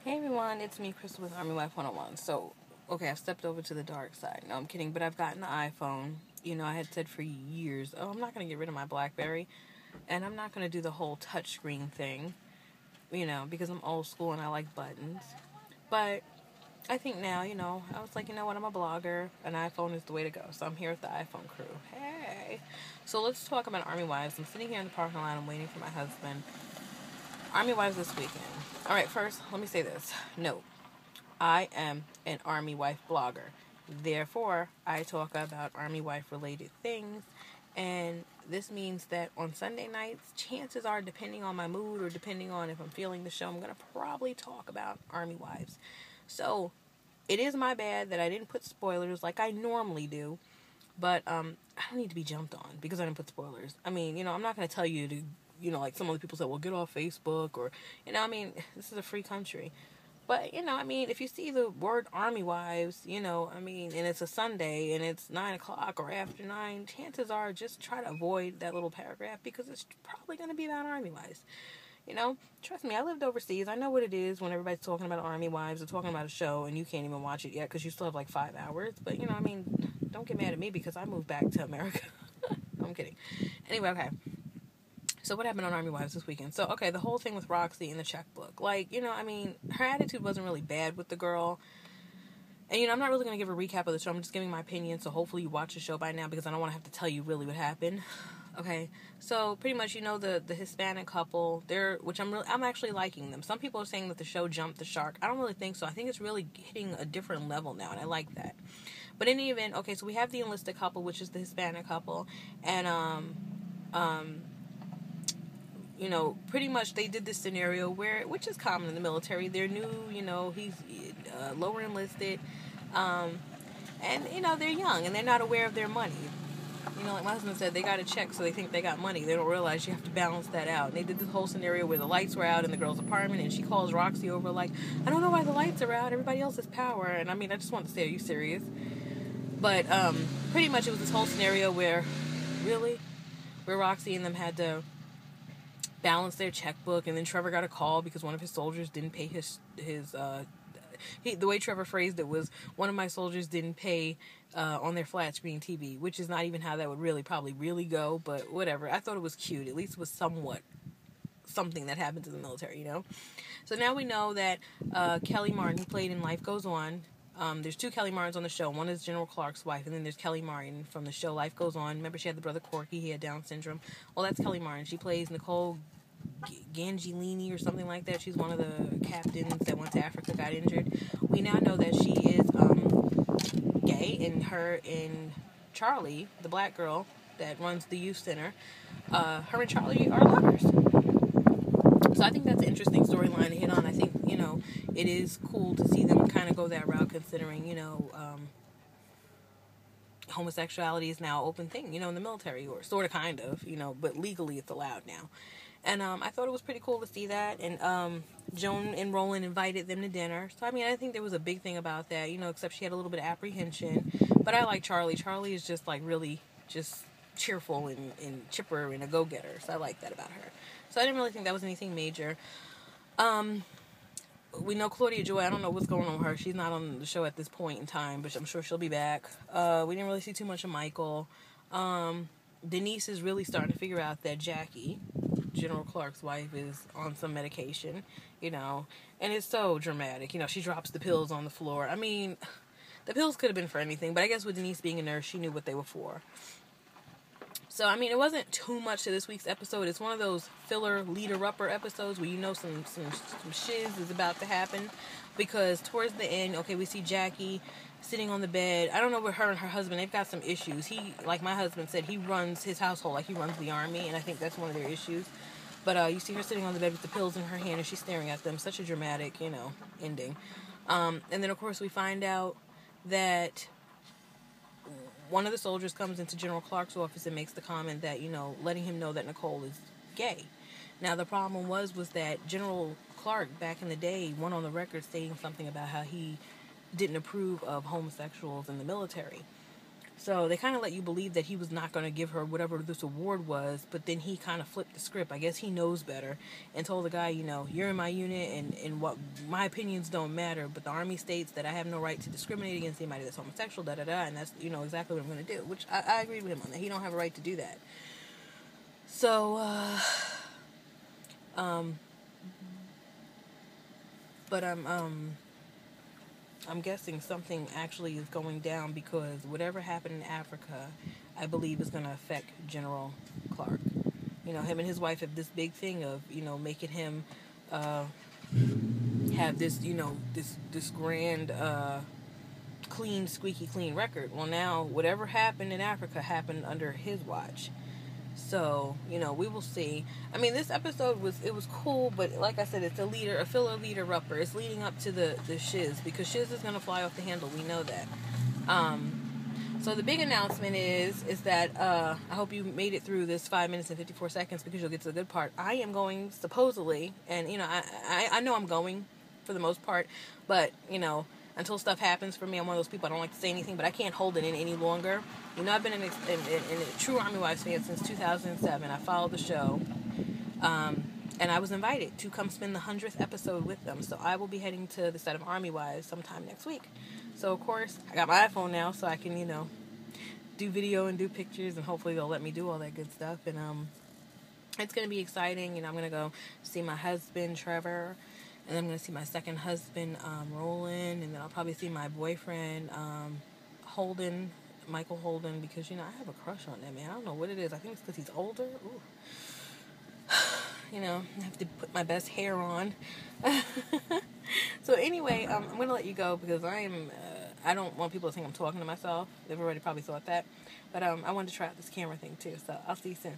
Hey everyone, it's me, Krystel with Army Wife 101. So, okay, I've stepped over to the dark side. No, I'm kidding, but I've gotten an iPhone. I had said for years, oh, I'm not going to get rid of my Blackberry, and I'm not going to do the whole touchscreen thing, because I'm old school and I like buttons. But I think now, I was like, you know what, I'm a blogger, an iPhone is the way to go. So I'm here with the iPhone crew. Hey! So let's talk about Army Wives. I'm sitting here in the parking lot, I'm waiting for my husband. Army Wives this weekend. Alright, first, let me say this. No, I am an Army wife blogger. Therefore, I talk about Army wife related things. And this means that on Sunday nights, chances are, depending on my mood or depending on if I'm feeling the show, I'm going to probably talk about Army wives. So, it is my bad that I didn't put spoilers like I normally do. But I don't need to be jumped on because I didn't put spoilers. I mean, I'm not going to tell you to, like some other people said, well, get off Facebook or, this is a free country. But, if you see the word Army Wives, and it's a Sunday and it's 9 o'clock or after 9, chances are just try to avoid that little paragraph because it's probably going to be about Army Wives. Trust me, I lived overseas. I know what it is when everybody's talking about Army Wives or talking about a show and you can't even watch it yet because you still have like 5 hours. But, don't get mad at me because I moved back to America. I'm kidding. Anyway, okay. So what happened on Army Wives this weekend? So, okay, the whole thing with Roxy and the checkbook. Her attitude wasn't really bad with the girl. And, I'm not really going to give a recap of the show. I'm just giving my opinion. So hopefully you watch the show by now because I don't want to have to tell you really what happened. Okay, so pretty much, the Hispanic couple, I'm actually liking them. Some people are saying that the show jumped the shark. I don't really think so. I think it's really hitting a different level now, and I like that. But in any event, okay, so we have the enlisted couple, which is the Hispanic couple, and pretty much they did this scenario which is common in the military. They're new, he's lower enlisted, and they're young and they're not aware of their money. Like my husband said, they got a check, so they think they got money. They don't realize you have to balance that out. And they did this whole scenario where the lights were out in the girl's apartment, and she calls Roxy over like, I don't know why the lights are out. Everybody else has power. And I just want to say, are you serious? But pretty much it was this whole scenario where Roxy and them had to balance their checkbook, and then Trevor got a call because one of his soldiers didn't pay the way Trevor phrased it was, one of my soldiers didn't pay on their flat screen TV, which is not even how that would probably really go, but whatever. I thought it was cute. At least it was somewhat something that happens in the military, So now we know that Kelly Martin, who played in Life Goes On, there's two Kelly Martins on the show. One is General Clark's wife, and then there's Kelly Martin from the show Life Goes On. Remember, she had the brother Corky. He had Down syndrome. Well, that's Kelly Martin. She plays Nicole Gangilini or something like that. She's one of the captains that went to Africa, got injured. We now know that she is gay, and her and Charlie, the black girl that runs the youth center, her and Charlie are lovers. So I think that's an interesting storyline to hit on. I think, it is cool to see them kind of go that route, considering, homosexuality is now an open thing, in the military, or sort of, kind of, but legally it's allowed now. And I thought it was pretty cool to see that. And Joan and Roland invited them to dinner. So, I think there was a big thing about that, except she had a little bit of apprehension. But I like Charlie. Charlie is just, really just cheerful and chipper and a go-getter. So I like that about her. So I didn't really think that was anything major. We know Claudia Joy. I don't know what's going on with her. She's not on the show at this point in time, but I'm sure she'll be back. We didn't really see too much of Michael. Denise is really starting to figure out that Jackie, General Clark's wife, is on some medication, and it's so dramatic. She drops the pills on the floor. The pills could have been for anything, but I guess with Denise being a nurse, she knew what they were for. So, it wasn't too much to this week's episode. It's one of those filler leader-upper episodes where some shiz is about to happen. Because towards the end, okay, we see Jackie sitting on the bed. I don't know with her and her husband. They've got some issues. He, like my husband said, he runs his household like he runs the army. And I think that's one of their issues. But you see her sitting on the bed with the pills in her hand and she's staring at them. Such a dramatic, ending. And then, of course, we find out that one of the soldiers comes into General Clark's office and makes the comment that, letting him know that Nicole is gay. Now, the problem was that General Clark, back in the day, went on the record saying something about how he didn't approve of homosexuals in the military. So they kind of let you believe that he was not going to give her whatever this award was, but then he kind of flipped the script. I guess he knows better and told the guy, you're in my unit and what my opinions don't matter, but the Army states that I have no right to discriminate against anybody that's homosexual, da-da-da, and that's, exactly what I'm going to do, which I agree with him on that. He don't have a right to do that. So, but I'm guessing something actually is going down because whatever happened in Africa, I believe is going to affect General Clark. Him and his wife have this big thing of, making him have this, this grand, clean, squeaky clean record. Well, now, whatever happened in Africa happened under his watch. So, we will see. I mean, this episode was cool, but like I said, it's a filler leader upper. It's leading up to the shiz, because shiz is going to fly off the handle. We know that. So the big announcement is that, I hope you made it through this 5 minutes and 54 seconds, because you'll get to the good part. I am going, supposedly, and, I know I'm going for the most part, but, until stuff happens for me, I'm one of those people, I don't like to say anything, but I can't hold it in any longer. I've been a true Army Wives fan since 2007. I followed the show, and I was invited to come spend the 100th episode with them. So I will be heading to the set of Army Wives sometime next week. So, of course, I got my iPhone now, so I can, do video and do pictures, and hopefully they'll let me do all that good stuff. And it's going to be exciting. I'm going to go see my husband, Trevor, and then I'm going to see my second husband, Roland, and then I'll probably see my boyfriend, Michael Holden, because, I have a crush on that man. I don't know what it is. I think it's because he's older. Ooh. I have to put my best hair on. So anyway, I'm going to let you go because I don't want people to think I'm talking to myself. They've already probably thought that. But I wanted to try out this camera thing too. So I'll see you soon.